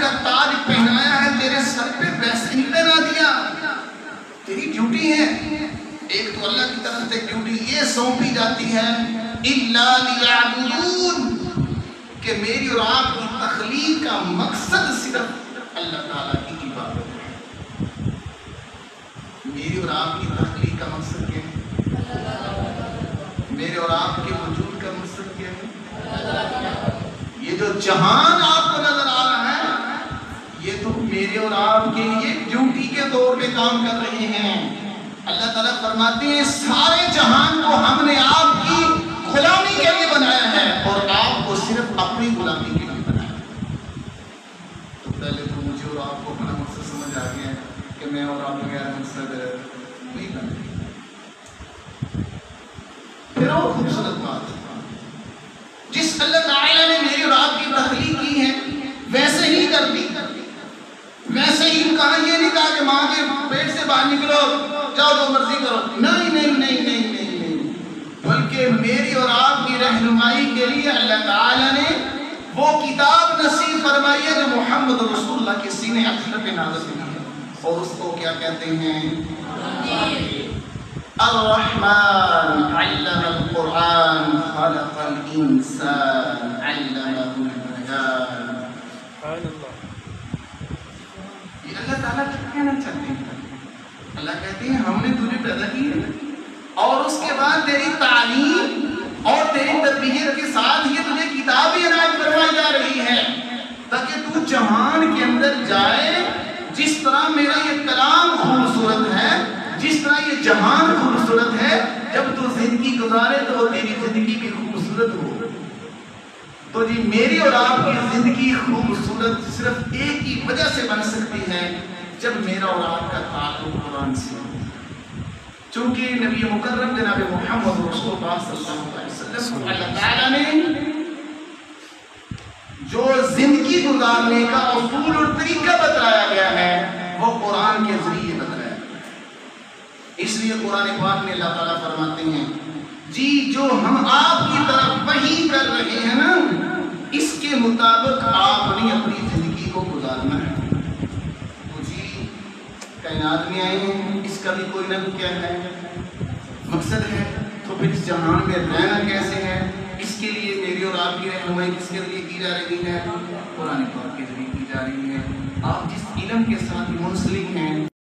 کا تاج پہنایا ہے تیرے سر پہ ویسے نہیں پہنا دیا. تیری ڈیوٹی ہے. ایک تو اللہ کی طرف سے ڈیوٹی یہ سونپی جاتی ہے اِلَّا لِيَعْبُدُونَ کہ میری اور آپ کی تخلیق کا مقصد صرف اللہ تعالیٰ کی عبادت ہے. میری اور آپ کی تخلیق کا مقصد کیا ہے؟ میرے اور آپ کے وجود کا مقصد کیا ہے؟ یہ جو جہان آپ کو نظر آ رہا ہے یہ تو میرے اور آپ کے لیے ڈیوٹی کے طور پہ کام کر رہے ہیں. اللہ تعالیٰ فرماتے ہیں سارے جہان کو ہم نے آپ کی غلامی کے لیے بنایا ہے اور آپ کو صرف اپنی غلامی کے لیے بنایا ہے. تو پہلے تو مجھے اور آپ کو اپنا مقصد سمجھ آ گیا ہے کہ میں اور آپ بغیر مقصد نہیں بن رہی. پھر اور خوبصورت بات جس اللہ تعالیٰ نے میری اور آپ کی تخلیق کی ہے ویسے ہی کر دی. ویسے ہی کہا یہ نہیں کہا کہ ماں کے پیٹ سے باہر نکلو جاؤ جو مرضی کرو. نہیں نہیں نہیں نہیں نہیں نہیں بلکہ میری اور آپ کی رہنمائی کے لیے اللہ تعالیٰ نے وہ کتاب نصیب فرمائی ہے جو محمد رسول اللہ کے سینے اطہر پہ نازل ہوئی ہے اور اس کو کیا کہتے ہیں؟ الرحمن علم القرآن خلق الانسان علمہ البیان. یہ اللہ تعالیٰ کیا کہنا چاہتے ہیں؟ اللہ کہتے ہیں ہم نے تجھے پیدا کی ہے اور اس کے بعد تیری تعلیم اور تیری تربیت کے ساتھ یہ تجھے کتاب ہی عنایت فرمائی جا رہی ہے تاکہ تو جہان کے اندر جائے. جس طرح میرا یہ کلام خوبصورت ہے جس طرح یہ جہان خوبصورت ہے جب تو زندگی گزارے تو تیری زندگی بھی خوبصورت ہو. تو جی میری اور آپ کی زندگی خوبصورت صرف ایک ہی وجہ سے بن سکتی ہے جب میرا اور آپ کا تعلق قرآن سے ہو. چونکہ نبی مکرم جناب محمد رسول اللہ صلی اللہ علیہ وسلم اللہ تعالیٰ نے جو زندگی گزارنے کا اصول اور طریقہ بتایا گیا ہے وہ قرآن کے ذریعے بتایا گیا. اس لیے قرآن پاک میں اللہ تعالیٰ فرماتے ہیں جی جو ہم آپ کی طرف وحی کر رہے ہیں نا اس کے مطابق آپ نے اپنی زندگی کو گزارنا ہے. تو جی کائنات میں آئے ہیں اس کا بھی کوئی نہ کیا ہے مقصد ہے. تو پھر اس جہان میں رہنا کیسے ہے اس کے لیے میری اور آپ کی رہنمائی کس کے ذریعے کی جا رہی ہے؟ قرآن پاک کے ذریعے کی جا رہی ہے. آپ جس علم کے ساتھ منسلک ہیں